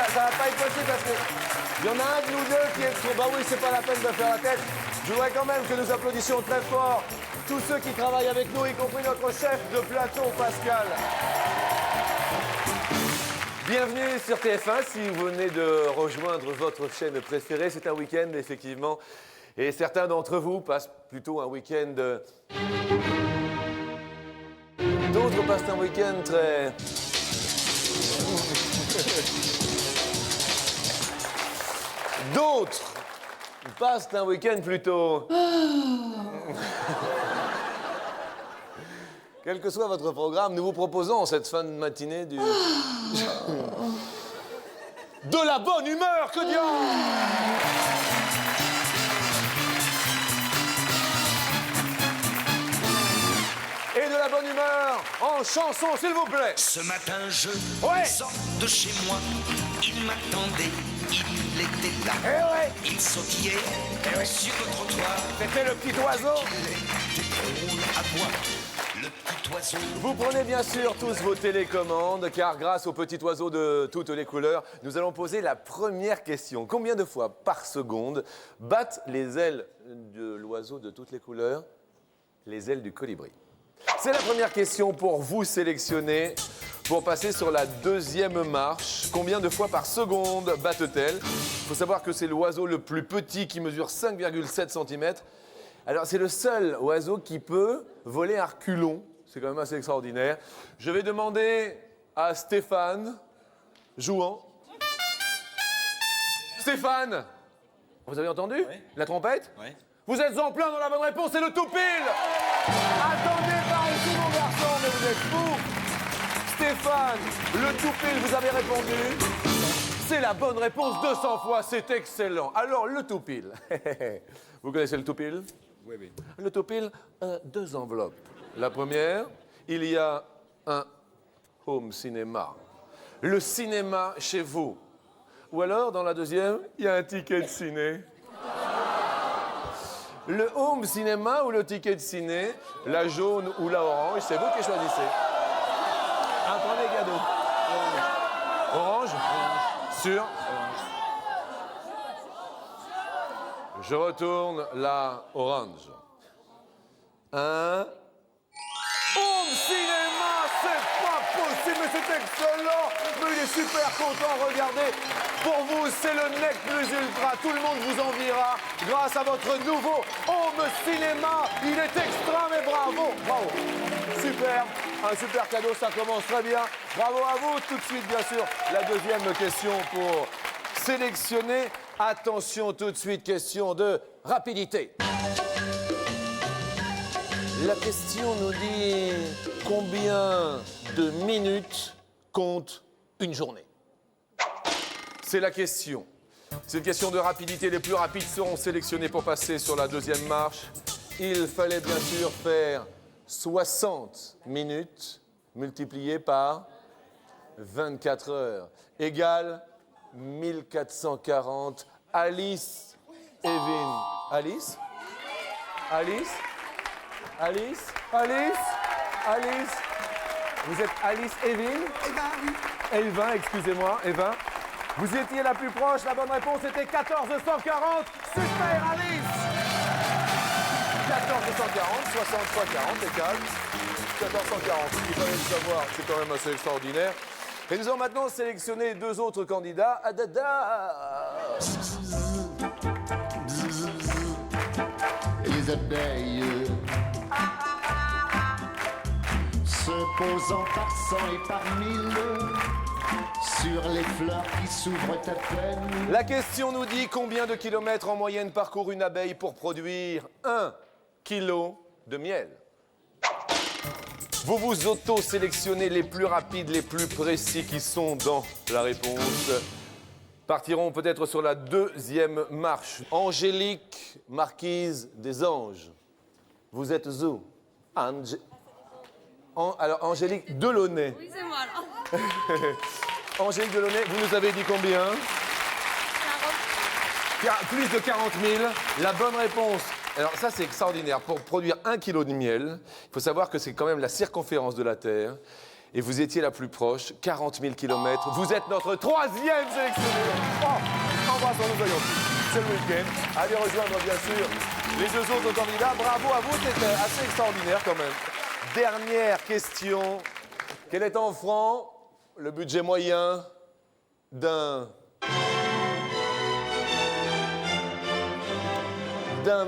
ça va pas être possible parce qu'il y en a un de nous deux qui est trop... Bah oui, c'est pas la peine de faire la tête. Je voudrais quand même que nous applaudissions très fort tous ceux qui travaillent avec nous, y compris notre chef de plateau, Pascal. Bienvenue sur TF1, si vous venez de rejoindre votre chaîne préférée. C'est un week-end, effectivement. Et certains d'entre vous passent plutôt un week-end... D'autres passent un week-end très... D'autres passent un week-end plutôt... Quel que soit votre programme, nous vous proposons en cette fin de matinée du... De la bonne humeur, que diable! Et de la bonne humeur en chanson, s'il vous plaît. Ce matin, je Ouais. sors de chez moi. Il m'attendait, il était là. Il sautillait sur le trottoir. C'était le petit oiseau. Il était drôle à moi, le petit oiseau. Vous prenez bien sûr tous vos télécommandes, car grâce au petit oiseau de toutes les couleurs, nous allons poser la première question. Combien de fois par seconde battent les ailes de l'oiseau de toutes les couleurs les ailes du colibri? C'est la première question pour vous sélectionner pour passer sur la deuxième marche. Combien de fois par seconde battent-elles? Il faut savoir que c'est l'oiseau le plus petit qui mesure 5,7 cm. Alors c'est le seul oiseau qui peut voler à reculons. C'est quand même assez extraordinaire. Je vais demander à Stéphane, jouant. Stéphane, vous avez entendu la trompette? Oui. Vous êtes en plein dans la bonne réponse, c'est le tout pile. Attendez par ici, mon garçon, mais vous êtes fou. Stéphane, le tout pile, vous avez répondu. C'est la bonne réponse 200 fois, c'est excellent. Alors, le tout pile. Vous connaissez le tout pile? Oui, oui. Le tout pile, deux enveloppes. La première, il y a un home cinéma. Le cinéma chez vous. Ou alors, dans la deuxième, il y a un ticket de ciné. Le home cinéma ou le ticket de ciné, la jaune ou la orange, c'est vous qui choisissez. Un premier cadeau. Orange. Sûr. Je retourne la orange. Un home cinéma, c'est pas possible, mais c'est excellent. Mais il est super content, regardez. Pour vous, c'est le nec plus ultra. Tout le monde vous enviera grâce à votre nouveau home cinéma. Il est extra, mais bravo. Bravo. Super. Un super cadeau, ça commence très bien. Bravo à vous. Tout de suite, bien sûr, la deuxième question pour sélectionner. Attention, tout de suite, question de rapidité. La question nous dit combien de minutes compte une journée? C'est la question. C'est une question de rapidité. Les plus rapides seront sélectionnés pour passer sur la deuxième marche. Il fallait bien sûr faire 60 minutes multipliées par 24 heures égale 1440. Alice Evin. Alice? Alice? Alice? Alice? Alice? Vous êtes Alice Evin? Eva, oui. Elvin, excusez-moi, Eva. Vous étiez la plus proche, la bonne réponse était 1440. Super Alice! 1440, 60 fois 40 égale 1440. Il fallait le savoir, c'est quand même assez extraordinaire. Et nous allons maintenant sélectionner deux autres candidats. Les abeilles se posant par cent et par mille sur les fleurs qui s'ouvrent à peine. La question nous dit combien de kilomètres en moyenne parcourt une abeille pour produire 1 kilo de miel. Vous vous auto-sélectionnez les plus rapides, les plus précis qui sont dans la réponse. Partirons peut-être sur la deuxième marche. Angélique, marquise des anges. Vous êtes où? Alors, Angélique Delaunay. Oui, c'est moi, là. Angélique Delaunay, vous nous avez dit combien? Plus de 40 000. La bonne réponse. Alors ça, c'est extraordinaire. Pour produire 1 kilo de miel, il faut savoir que c'est quand même la circonférence de la Terre. Et vous étiez la plus proche, 40 000 km. Vous êtes notre 3e sélectionneur. Oh, embrassons-nous, voyons plus. C'est le week-end. Allez rejoindre, bien sûr, les 2 autres candidats. Bravo à vous, c'était assez extraordinaire quand même. Dernière question. Quel est en francs le budget moyen d'un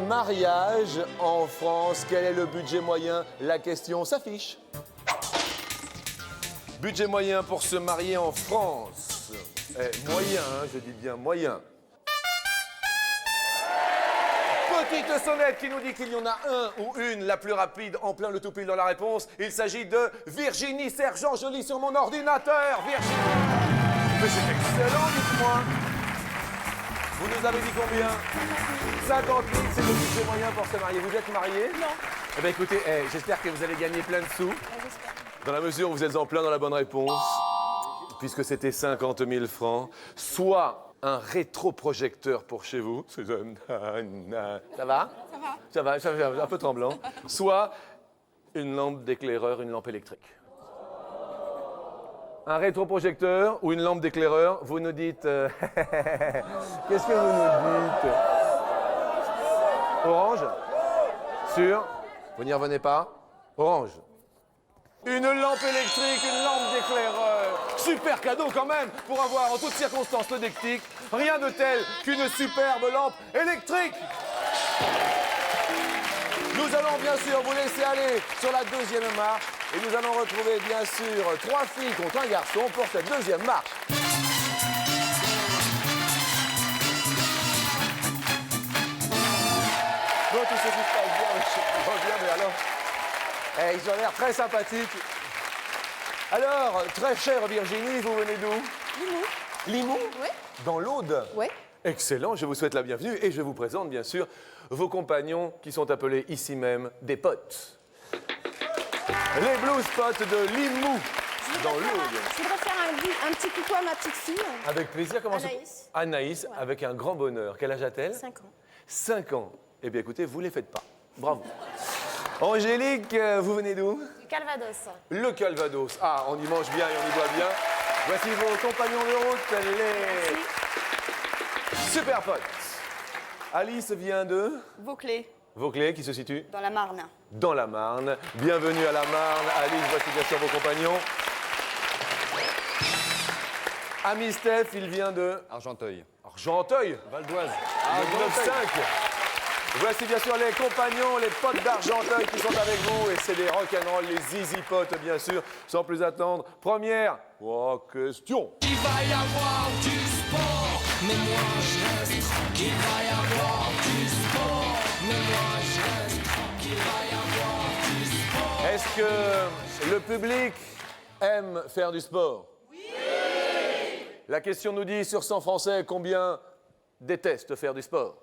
mariage en France? Quel est le budget moyen? La question s'affiche. Budget moyen pour se marier en France. Moyen, hein, je dis bien moyen. Petite sonnette qui nous dit qu'il y en a un ou une, la plus rapide, en plein le tout pile dans la réponse. Il s'agit de Virginie Sergent. Je lis sur mon ordinateur. Virginie. Mais c'est excellent, dites-moi. Vous nous avez dit combien? 50 000, c'est le budget moyen pour se marier. Vous êtes marié? Non. Eh bien écoutez, j'espère que vous allez gagner plein de sous. Dans la mesure où vous êtes en plein dans la bonne réponse, puisque c'était 50 000 francs, soit un rétroprojecteur pour chez vous. Ça va? Ça va, ça va, un peu tremblant. Soit une lampe d'éclaireur, une lampe électrique. Un rétroprojecteur ou une lampe d'éclaireur, vous nous dites... Qu'est-ce que vous nous dites? Orange? Sûr? Vous n'y revenez pas? Orange. Une lampe électrique, une lampe d'éclaireur. Super cadeau quand même pour avoir en toutes circonstances le déclic. Rien de tel qu'une superbe lampe électrique. Nous allons bien sûr vous laisser aller sur la 2e marche et nous allons retrouver bien sûr 3 filles contre un garçon pour cette 2e marche. Bon, tout ce qui se passe bien, je reviens, mais alors... ils ont l'air très sympathiques. Alors, très chère Virginie, vous venez d'où? Limoux. Limoux? Oui. Dans l'Aude? Oui. Excellent, je vous souhaite la bienvenue et je vous présente bien sûr vos compagnons qui sont appelés ici même des potes. Les blues potes de Limoux, dans l'Aude. Je voudrais faire un petit coucou à ma petite fille. Avec plaisir, comment Anaïs. Anaïs, Ouais. avec un grand bonheur. Quel âge a-t-elle? 5 ans. 5 ans. Eh bien écoutez, vous ne les faites pas. Bravo. Angélique, vous venez d'où? Du Calvados. Le Calvados. Ah, on y mange bien et on y boit bien. Voici vos compagnons de route, les super potes. Alice vient de Vauclé, Vauclé, qui se situe dans la Marne. dans la Marne. Bienvenue à la Marne. Alice, voici bien sûr vos compagnons. Ami Steph, il vient de Argenteuil. Argenteuil. Val d'Oise. Le 9-5. Voici bien sûr les compagnons, les potes d'Argenteuil qui sont avec vous. Et c'est des rock'n'roll, les zizi potes, bien sûr. Sans plus attendre, première question. Il va y avoir du sport, mais moi je reste tranquille. Il va y avoir du sport, mais moi je reste tranquille. Il va y avoir du sport. Est-ce que le public aime faire du sport? Oui! La question nous dit sur 100 Français combien détestent faire du sport.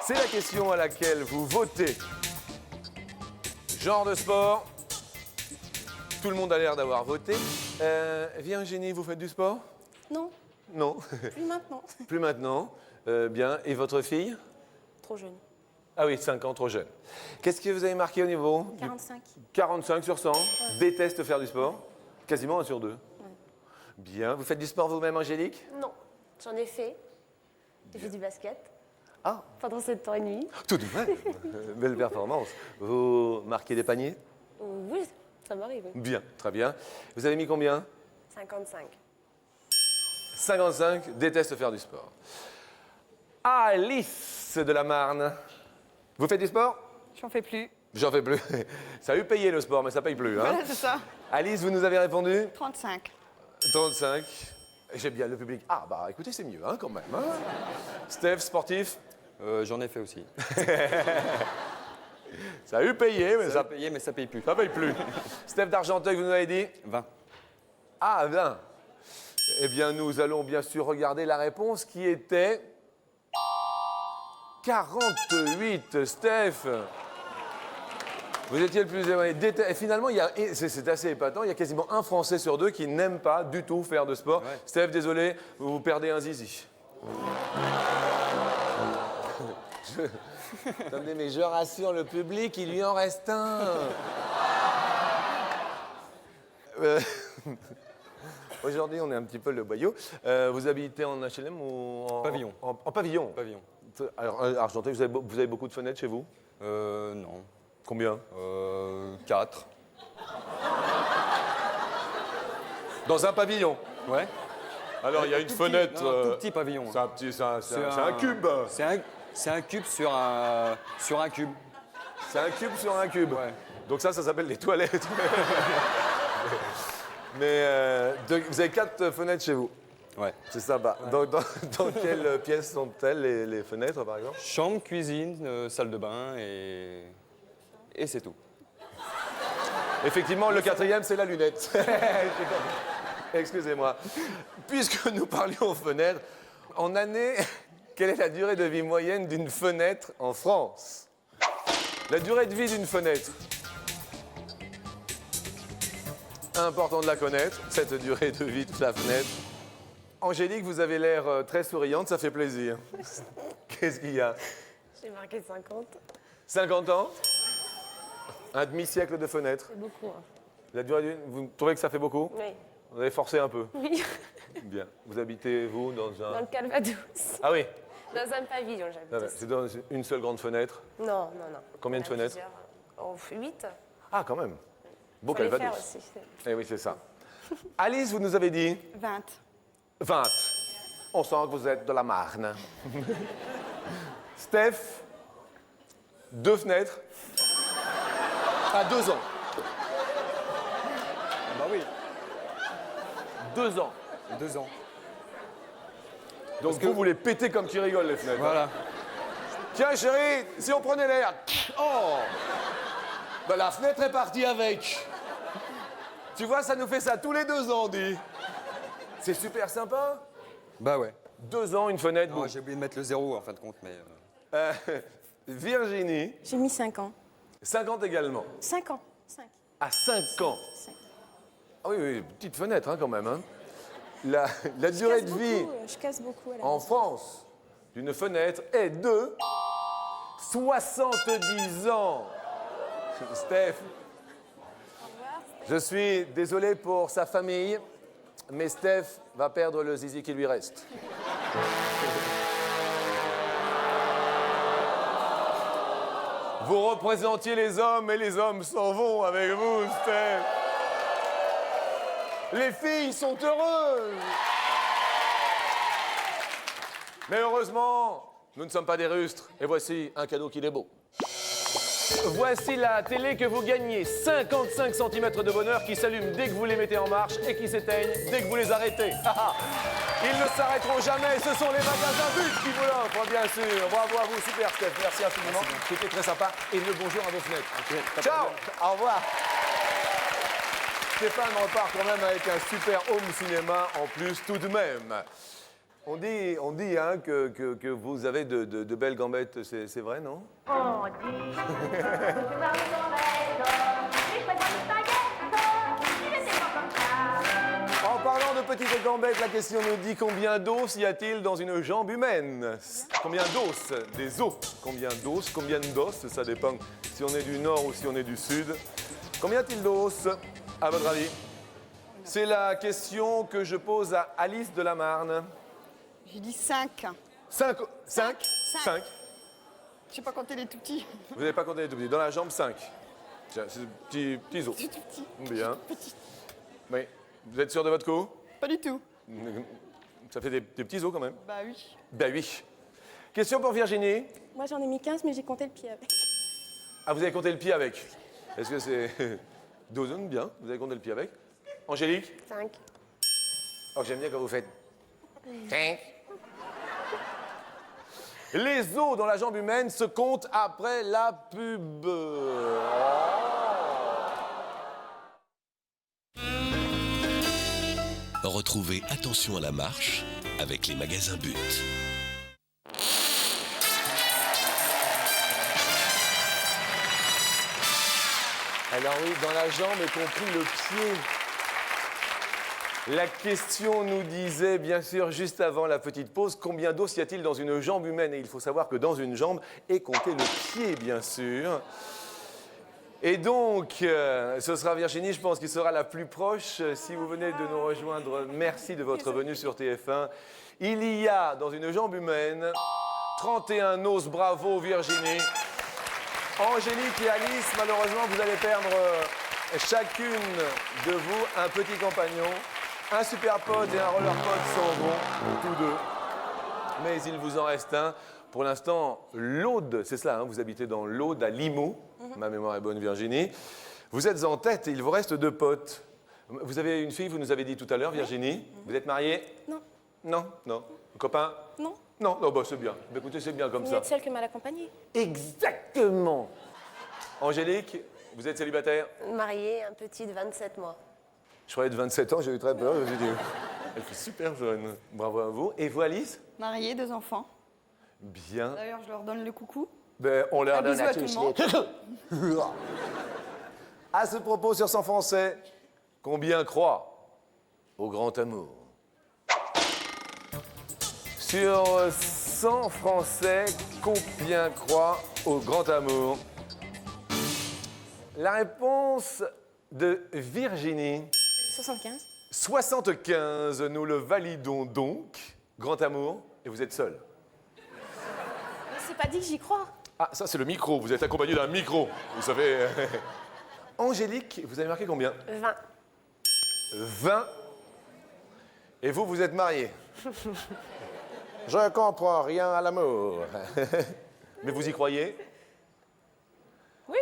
C'est la question à laquelle vous votez. Genre de sport. Tout le monde a l'air d'avoir voté. Virginie, vous faites du sport? Non, Non, plus maintenant. plus maintenant. Bien. Et votre fille? Trop jeune. Ah oui, 5 ans, trop jeune. Qu'est-ce que vous avez marqué au niveau? 45. 45 sur 100. Déteste faire du sport. Quasiment 1 sur 2. Bien. Vous faites du sport vous-même, Angélique? Non, j'en ai fait. J'ai fait du basket Ah, pendant 7 ans et demi. tout de même. Belle performance. Vous marquez des paniers? Oui, ça m'arrive. Oui. Bien, très bien. Vous avez mis combien? 55. 55, déteste faire du sport. Alice de la Marne. Vous faites du sport? J'en fais plus. J'en fais plus. Ça a eu payé le sport, mais ça paye plus. Hein. Voilà, c'est ça. Alice, vous nous avez répondu? 35. 35. J'aime bien le public. Ah, bah écoutez, c'est mieux, hein, quand même. Hein. Steph, sportif? J'en ai fait aussi. Ça a eu payé, mais Ça a payé, mais ça paye plus. ça paye plus. Steph d'Argenteuil, vous nous avez dit? 20. Ah, 20. Eh bien, nous allons bien sûr regarder la réponse qui était 48. Steph, vous étiez le plus éloigné. Et finalement, c'est assez épatant, il y a quasiment un Français sur 2 qui n'aime pas du tout faire de sport. Ouais. Steph, désolé, vous perdez un zizi. Attendez, mais je rassure le public, il lui en reste un. Euh, Aujourd'hui, on est un petit peu le boyau. Vous habitez en HLM ou en Pavillon. En pavillon. Pavillon. Alors, Argentais, vous avez beaucoup de fenêtres chez vous? Non. Combien? 4. Dans un pavillon. Ouais. Alors, il y a une fenêtre. Non, un tout petit pavillon. C'est un cube. C'est un cube sur un cube. C'est un cube sur un cube. Ouais. Donc ça s'appelle les toilettes. Mais vous avez 4 fenêtres chez vous. Ouais. C'est sympa. Dans quelles pièces sont-elles, les fenêtres, par exemple? Chambre, cuisine, salle de bain et c'est tout. Effectivement, le 4e, c'est la lunette. Excusez-moi. Puisque nous parlions fenêtres, en année, quelle est la durée de vie moyenne d'une fenêtre en France? La durée de vie d'une fenêtre. Important de la connaître, cette durée de vie de la fenêtre. Angélique, vous avez l'air très souriante, ça fait plaisir. Qu'est-ce qu'il y a? J'ai marqué 50. 50 ans? Un demi-siècle de fenêtre. C'est beaucoup. Hein. La durée de vie, vous trouvez que ça fait beaucoup? Oui. Vous avez forcé un peu? Oui. Bien. Vous habitez, vous, dans un... Dans le Calvados. Ah oui, Dans un pavillon, j'habite. ah ouais, aussi. c'est dans une seule grande fenêtre. Non. Combien de Il y en a fenêtres? plusieurs. Oh, 8. Ah, quand même. Beau Faut les faire Calvados. aussi. Eh oui, c'est ça. Alice, vous nous avez dit 20. 20. On sent que vous êtes de la Marne. Steph, 2 fenêtres. À 2 ans. Bah oui. 2 ans. 2 ans. Donc vous les pétez comme qui rigole, les fenêtres. Voilà. Tiens, chérie, si on prenait l'air. Oh! Ben, la fenêtre est partie avec. Tu vois, ça nous fait ça tous les 2 ans, dit. C'est super sympa. Bah ouais. 2 ans, une fenêtre. Non, bon. j'ai oublié de mettre le 0 en fin de compte, mais... Virginie, J'ai mis 5 ans. 50 également. 5 ans. 5. À 5 ans. Ah oui, petite fenêtre hein, quand même. Hein. La durée de vie Je casse beaucoup à la en France d'une fenêtre est de 70 ans. Steph, je suis désolé pour sa famille, mais Steph va perdre le zizi qui lui reste. Vous représentiez les hommes et les hommes s'en vont avec vous, Steph. Les filles sont heureuses. Mais heureusement, nous ne sommes pas des rustres. Et voici un cadeau qui est beau. Voici la télé que vous gagnez. 55 cm de bonheur qui s'allument dès que vous les mettez en marche et qui s'éteignent dès que vous les arrêtez. Ils ne s'arrêteront jamais. Ce sont les magasins But qui vous l'offrent, bien sûr. Bravo à vous, super Steph. Merci infiniment. C'était très sympa. Et le bonjour à vos fenêtres. Ciao. Au revoir. Stéphane repart quand même avec un super home cinéma en plus tout de même. On dit hein, que vous avez de belles gambettes, c'est vrai, non? On dit que je parle dans l'aide, je fais des baguettes, il était pas comme ça. En parlant de petites gambettes, la question nous dit combien d'os y a-t-il dans une jambe humaine? Combien d'os? Des os. Combien d'os? Combien d'os? Ça dépend si on est du nord ou si on est du sud. Combien y a-t-il d'os, à votre avis? C'est la question que je pose à Alice de la Marne. J'ai dit 5. 5? Cinq. 5. Je sais pas compter les tout petits. Vous n'avez pas compté les tout petits. Dans la jambe, 5. Tiens, c'est des petits os. C'est tout petit. Bien. Oui. Vous êtes sûr de votre coup? Pas du tout. Ça fait des petits os quand même. Bah oui. Ben oui. Question pour Virginie. Moi, j'en ai mis 15, mais j'ai compté le pied avec. Ah, vous avez compté le pied avec. Est-ce que c'est... Dozone, bien. Vous avez compté le pied avec. Angélique? 5. Oh, j'aime bien quand vous faites... 5. Les os dans la jambe humaine se comptent après la pub. Oh. Retrouvez Attention à la marche avec les magasins But. Alors oui, dans la jambe, y compris le pied. La question nous disait, bien sûr, juste avant la petite pause, combien d'os y a-t-il dans une jambe humaine? Et il faut savoir que dans une jambe est compté le pied, bien sûr. Et donc, ce sera Virginie, je pense, qui sera la plus proche. Si vous venez de nous rejoindre, merci de votre venue sur TF1. Il y a dans une jambe humaine 31 os, bravo Virginie. Angélique et Alice, malheureusement, vous allez perdre chacune de vous un petit compagnon. Un super pote et un roller pote sont bons, tous deux. Mais il vous en reste un. Pour l'instant, l'Aude, c'est cela, hein, vous habitez dans l'Aude à Limoux. Ma mémoire est bonne, Virginie. Vous êtes en tête et il vous reste 2 potes. Vous avez une fille, vous nous avez dit tout à l'heure, Virginie. Vous êtes mariée? Non. Non, non. Copain? Non. Non, non, bah, c'est bien. Bah, écoutez, c'est bien comme Vous ça. êtes seule que mal accompagnée. Exactement. Angélique, vous êtes célibataire? Mariée, un petit de 27 mois. Je croyais de 27 ans, j'ai eu très peur. Je me suis dit, elle fait super jeune. Bravo à vous. Et vous, Alice? Mariée, 2 enfants. Bien. D'ailleurs, je leur donne le coucou. Ben, on leur Un donne bisou à à tout tous le monde. À ce propos, sur 100 Français, combien croient au grand amour? Sur 100 Français, combien croient au grand amour? La réponse de Virginie, 75. 75. Nous le validons donc. Grand amour, et vous êtes seul. Mais c'est pas dit que j'y crois. Ah, ça c'est le micro, vous êtes accompagné d'un micro, vous savez. Angélique, vous avez marqué combien? 20. 20. Et vous, vous êtes mariée. Je comprends rien à l'amour. Mais vous y croyez? Oui.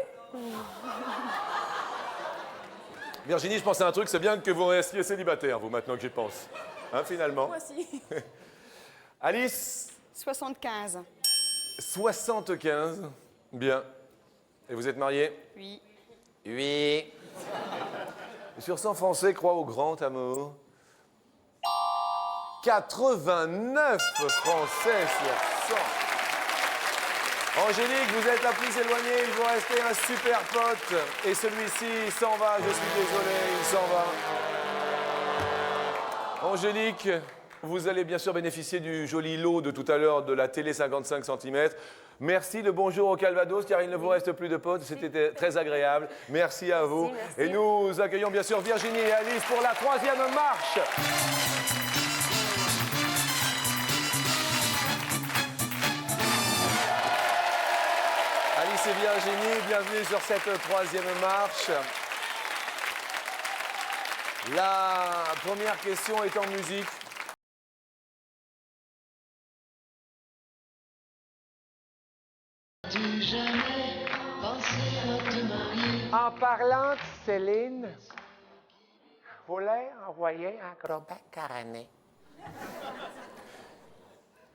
Virginie, je pense à un truc, c'est bien que vous restiez célibataire, vous, maintenant que j'y pense. Hein, finalement. Moi aussi. Alice, 75. 75. Bien. Et vous êtes mariée? Oui. Oui. Sur 100 Français croient au grand amour. 89 Français sur 100. Angélique, vous êtes la plus éloignée, il vous restait un super pote. Et celui-ci s'en va, je suis désolé, il s'en va. Angélique, vous allez bien sûr bénéficier du joli lot de tout à l'heure de la télé 55 cm. Merci, le bonjour au Calvados, car il ne vous reste plus de potes. C'était très agréable. Merci à vous. Merci. Et nous accueillons bien sûr Virginie et Alice pour la 3e marche. Alice et Virginie, bienvenue sur cette 3e marche. La première question est en musique. En parlant de Céline, je voulais envoyer un gros bec carané.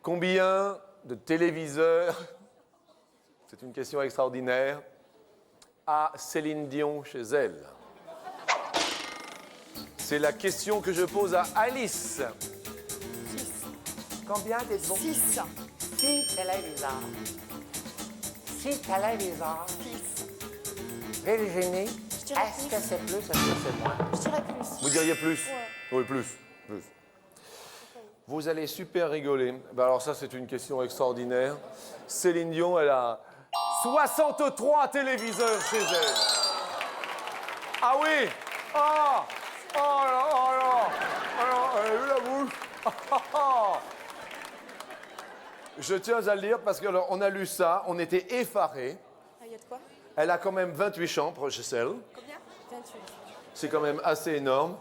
Combien de téléviseurs, c'est une question extraordinaire, a Céline Dion chez elle? C'est la question que je pose à Alice. 6. Combien dites-vous? 6. 6 téléviseurs. 6 téléviseurs. 6. dirais Virginie, est-ce plus. que c'est plus, est-ce que c'est moins? Je dirais plus. Vous diriez plus? Ouais. Oui, plus. Vous allez super rigoler. Ben alors ça, c'est une question extraordinaire. Céline Dion, elle a 63 téléviseurs chez elle. Ah oui? Ah! Oh là, oh là! Alors, elle a vu la bouche? Je tiens à le dire parce qu'on a lu ça, on était effarés. Ah, il y a de quoi? Elle a quand même 28 chambres chez elle. Combien? 28. C'est quand même assez énorme.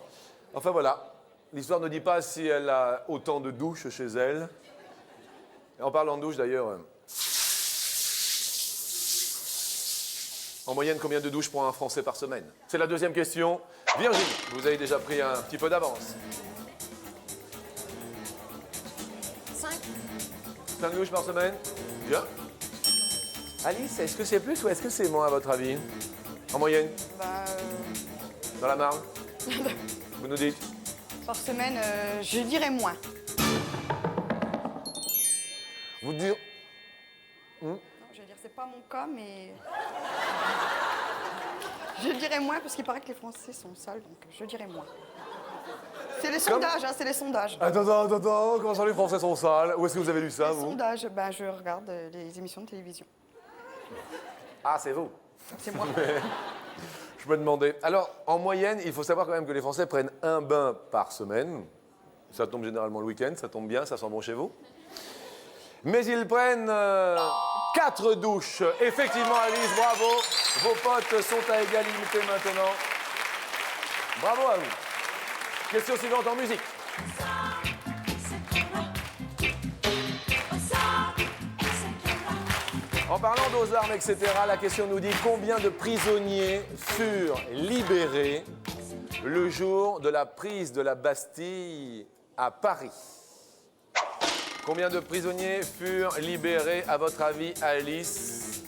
Enfin voilà, l'histoire ne dit pas si elle a autant de douches chez elle. Et en parlant de douches d'ailleurs, en moyenne, combien de douches prend un Français par semaine? C'est la 2e question. Virginie, vous avez déjà pris un petit peu d'avance. 5. 5 douches par semaine? Bien. Alice, est-ce que c'est plus ou est-ce que c'est moins à votre avis? En moyenne? Bah, Dans la Marne? Vous nous dites? par semaine, je dirais moins. Vous dire? Non, je vais dire, c'est pas mon cas, mais. Je dirais moins parce qu'il paraît que les Français sont sales, donc je dirais moins. C'est les sondages, hein, c'est les sondages. Attends, comment ça les Français sont sales? Où est-ce que vous avez lu ça, Les vous? sondages, ben, je regarde les émissions de télévision. Ah, c'est vous? C'est moi. Je me demandais. Alors, en moyenne, il faut savoir quand même que les Français prennent un bain par semaine. Ça tombe généralement le week-end, ça tombe bien, ça sent bon chez vous. Mais ils prennent 4 douches. Effectivement, Alice, bravo. Vos potes sont à égalité maintenant. Bravo à vous. Question suivante en musique. En parlant d'aux armes, etc., la question nous dit combien de prisonniers furent libérés le jour de la prise de la Bastille à Paris? Combien de prisonniers furent libérés, à votre avis, Alice,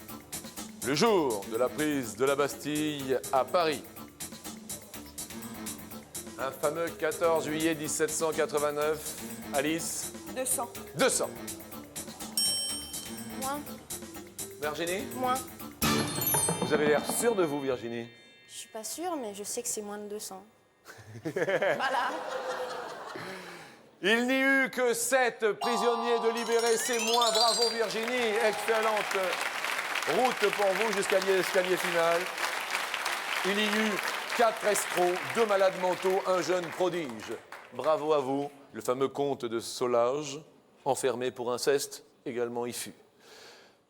le jour de la prise de la Bastille à Paris? Un fameux 14 juillet 1789. Alice? 200. 200. Moins. Virginie? Moins. Vous avez l'air sûre de vous, Virginie. Je suis pas sûre, mais je sais que c'est moins de 200. Voilà. Il n'y eut que 7 prisonniers de libérés, c'est moins. Bravo Virginie, excellente route pour vous jusqu'à l'escalier final. Il y eut 4 escrocs, 2 malades mentaux, un jeune prodige. Bravo à vous, le fameux comte de Solage, enfermé pour inceste, également y fut.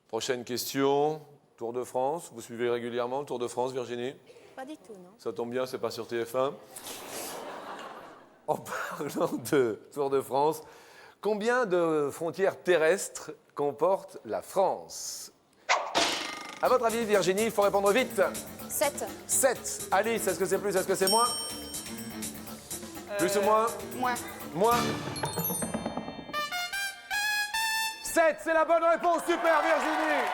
Prochaine question, Tour de France. Vous suivez régulièrement le Tour de France, Virginie? Pas du tout, non. Ça tombe bien, c'est pas sur TF1. En parlant de Tour de France, combien de frontières terrestres comporte la France? À votre avis, Virginie, il faut répondre vite. 7. 7. Alice, est-ce que c'est plus, est-ce que c'est moins? Plus ou moins? Moins. Moins. 7, c'est la bonne réponse. Super, Virginie.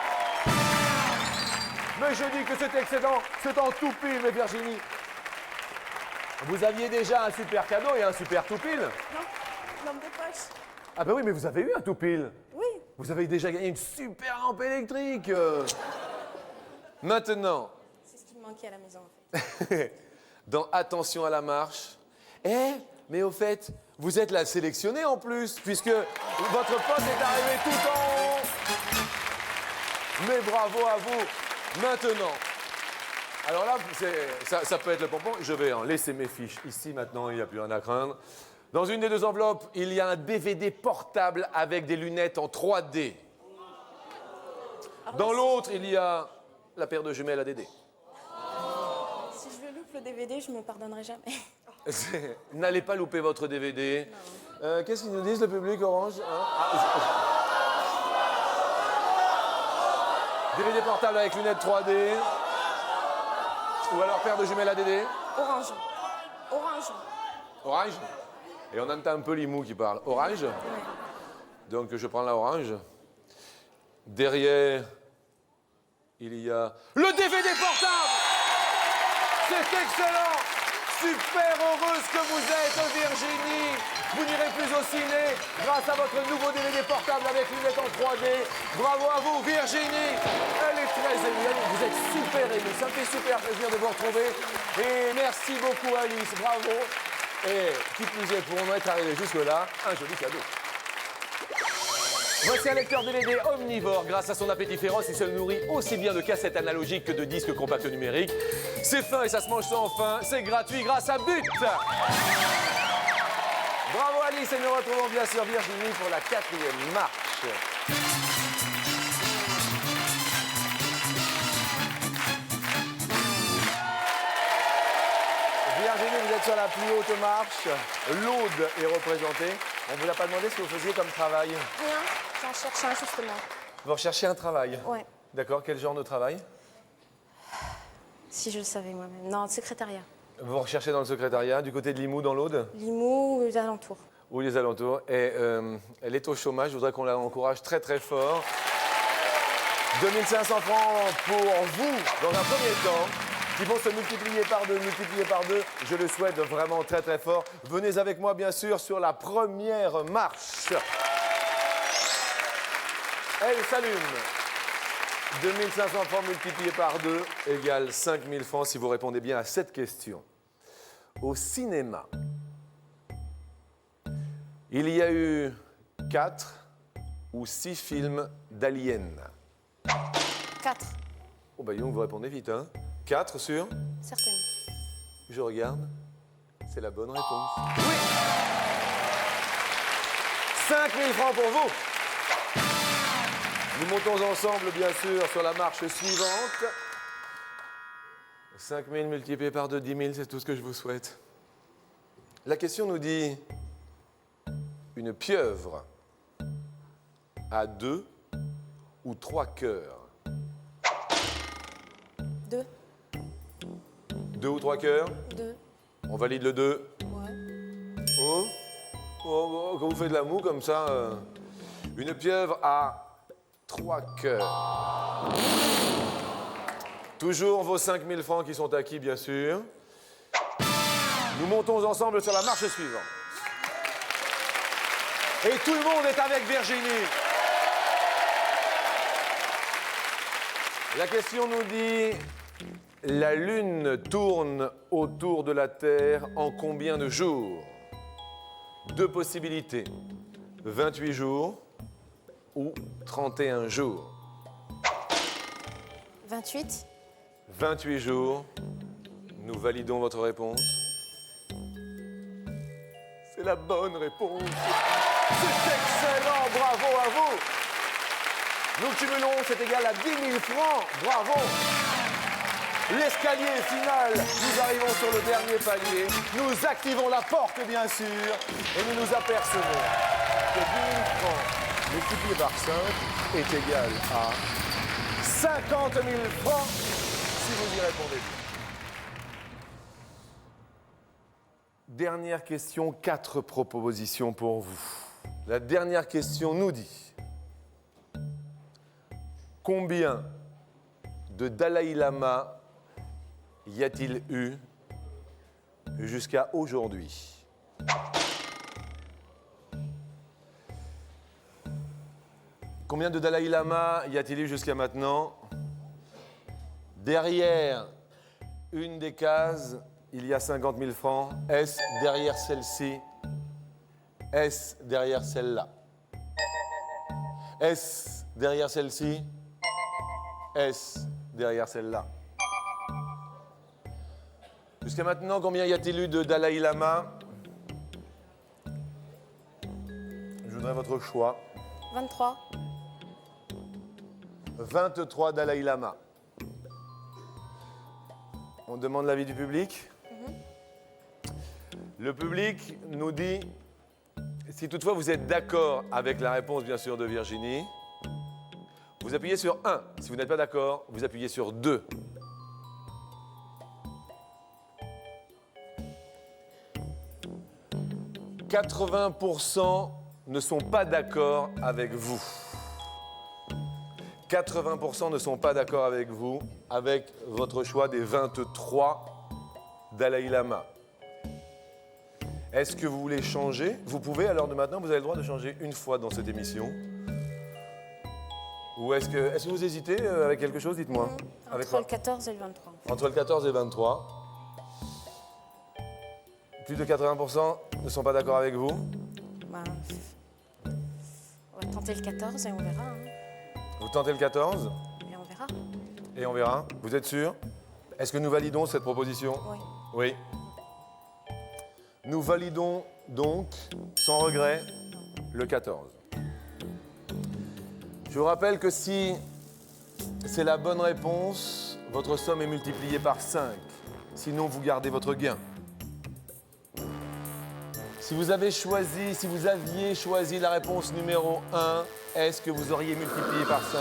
Mais je dis que c'est excellent. C'est en tout pile, mais Virginie. Vous aviez déjà un super cadeau et un super tout pile. Non, lampe de poche. Ah ben oui, mais vous avez eu un tout pile. Oui. Vous avez déjà gagné une super lampe électrique. Maintenant, C'est ce qui me manquait à la maison, en fait. dans Attention à la marche. Mais au fait, vous êtes la sélectionnée en plus, puisque votre pote est arrivé tout en haut. Mais bravo à vous. Maintenant, alors là, ça peut être le pompon. Je vais en laisser mes fiches ici maintenant, il n'y a plus rien à craindre. Dans une des 2 enveloppes, il y a un DVD portable avec des lunettes en 3D. Dans l'autre, il y a la paire de jumelles à Dédé. Si je le loupe le DVD, je me pardonnerai jamais. N'allez pas louper votre DVD. Qu'est-ce qu'ils nous disent, le public orange, hein? DVD portable avec lunettes 3D. Ou alors paire de jumelles à Dédé. Orange. Orange. Orange. Et on entend un peu Limou qui parle. Orange. Ouais. Donc je prends la orange. Derrière, il y a le DVD portable. C'est excellent. Super heureuse que vous êtes, Virginie. Vous n'irez plus au ciné grâce à votre nouveau DVD portable avec lunettes en 3D. Bravo à vous, Virginie. Elle est très émue. Vous êtes super émue. Ça me fait super plaisir de vous retrouver. Et merci beaucoup, Alice. Bravo. Et qui plus est, pour en être arrivé jusque-là, un joli cadeau. Voici un lecteur DVD omnivore. Grâce à son appétit féroce, il se nourrit aussi bien de cassettes analogiques que de disques compacts numériques. C'est fin et ça se mange sans fin. C'est gratuit grâce à But. Bravo Alice et nous retrouvons bien sûr Virginie pour la 4e marche. Virginie, vous êtes sur la plus haute marche. L'Aude est représentée. On ne vous a pas demandé ce que vous faisiez comme travail. Rien. J'en cherche un, justement. Vous recherchez un travail. Ouais. D'accord, quel genre de travail? Si je le savais moi-même. Non, le secrétariat. Vous recherchez dans le secrétariat, du côté de Limoux, dans l'Aude? Limoux ou les alentours. Ou les alentours. Et elle est au chômage, je voudrais qu'on la encourage très très fort. 2500 francs pour vous, dans un premier temps, qui vont se multiplier par 2, Je le souhaite vraiment très très fort. Venez avec moi, bien sûr, sur la première marche. Elle s'allume. 2500 francs multipliés par 2 égale 5000 francs si vous répondez bien à cette question. Au cinéma, il y a eu 4 ou 6 films d'aliens. 4. Oh bah vous répondez vite, hein. 4 sur? Certaines. Je regarde. C'est la bonne réponse. Oui! 5 000 francs pour vous. Nous montons ensemble, bien sûr, sur la marche suivante. 5 000 multiplié par 2, 10 000, c'est tout ce que je vous souhaite. La question nous dit, une pieuvre a 2 ou 3 cœurs? 2. 2 ou 3 cœurs? 2. On valide le 2. Ouais. Oh, quand vous faites de la moue comme ça, une pieuvre a 3 cœurs. Toujours vos 5 000 francs qui sont acquis, bien sûr. Nous montons ensemble sur la marche suivante. Et tout le monde est avec Virginie. La question nous dit, la Lune tourne autour de la Terre en combien de jours? 2 possibilités, 28 jours ou 31 jours. 28. 28 jours, nous validons votre réponse. C'est la bonne réponse. C'est excellent, bravo à vous. Nous cumulons, c'est égal à 10 000 francs, bravo. L'escalier final, nous arrivons sur le dernier palier. Nous activons la porte, bien sûr, et nous nous apercevons que 10 000 francs multiplié par 5 est égal à 50 000 francs si vous y répondez bien. Dernière question, 4 propositions pour vous. La dernière question nous dit: combien de Dalai Lama y a-t-il eu jusqu'à aujourd'hui? Combien de Dalai Lama y a-t-il eu jusqu'à maintenant? Derrière une des cases, il y a 50 000 francs. Est-ce derrière celle-ci? Est-ce derrière celle-là? Est-ce derrière celle-ci? Est-ce derrière celle-là? Jusqu'à maintenant, combien y a-t-il eu de Dalai Lama? Je voudrais votre choix. 23. 23 Dalai Lama. On demande l'avis du public. Le public nous dit, si toutefois vous êtes d'accord avec la réponse, bien sûr, de Virginie, vous appuyez sur 1. Si vous n'êtes pas d'accord, vous appuyez sur 2. « 80% ne sont pas d'accord avec vous. 80% ne sont pas d'accord avec vous, avec votre choix des 23 Dalai Lama. Est-ce que vous voulez changer? Vous pouvez, alors de maintenant, vous avez le droit de changer une fois dans cette émission. Ou est-ce que vous hésitez avec quelque chose? Dites-moi. Entre le 14 et le 23. Entre le 14 et le 23. Plus de 80% ne sont pas d'accord avec vous. Bah, on va tenter le 14 et on verra. Hein. Vous tentez le 14 Et on verra. et on verra. Vous êtes sûr? Est-ce que nous validons cette proposition? Oui. Oui. Nous validons donc, sans regret, le 14. Je vous rappelle que si c'est la bonne réponse, votre somme est multipliée par 5. Sinon, vous gardez votre gain. Si vous aviez choisi la réponse numéro 1, est-ce que vous auriez multiplié par 5?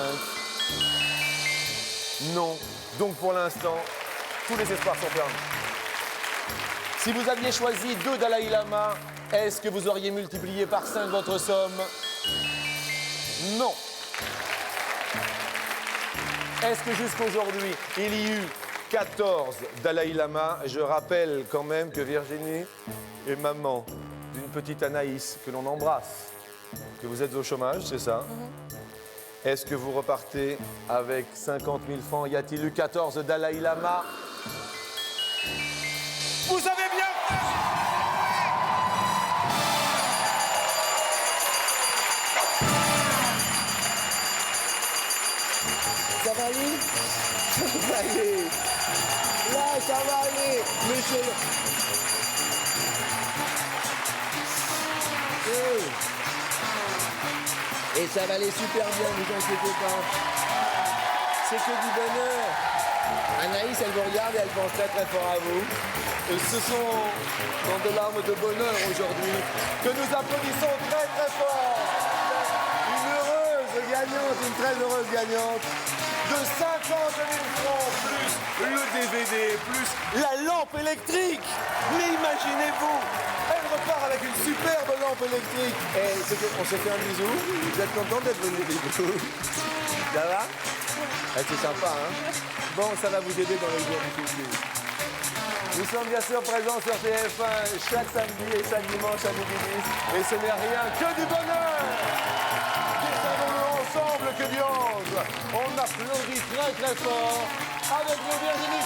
Non. Donc pour l'instant, tous les espoirs sont permis. Si vous aviez choisi 2 Dalai Lama, est-ce que vous auriez multiplié par 5 votre somme? Non. Est-ce que jusqu'aujourd'hui, il y a eu 14 Dalai Lama? Je rappelle quand même que Virginie est maman d'une petite Anaïs que l'on embrasse, que vous êtes au chômage, c'est ça? Est-ce que vous repartez avec 50 000 francs? Y a-t-il eu 14 Dalai Lama? Vous avez bien fait! Vous avez aller. Ça va aller. Là, ça va aller. Monsieur le... Et ça va aller super bien, ne vous inquiétez pas. C'est que du bonheur. Anaïs, elle vous regarde et elle pense très très fort à vous. Et ce sont dans des larmes de bonheur aujourd'hui que nous applaudissons très très fort. Une heureuse gagnante, une très heureuse gagnante de 50 000 francs, plus le DVD, plus la lampe électrique. Mais imaginez-vous, elle repart avec une superbe lampe électrique. Et on se fait un bisou. Vous êtes content d'être venu, bisous? Ça va? C'est sympa, hein? Bon, ça va vous aider dans les jours difficiles. Nous sommes bien sûr présents sur TF1 chaque samedi et chaque dimanche à midi 10. Et ce n'est rien que du bonheur! Descendons-nous ensemble, que Dieu On applaudit très très fort avec nos Virginie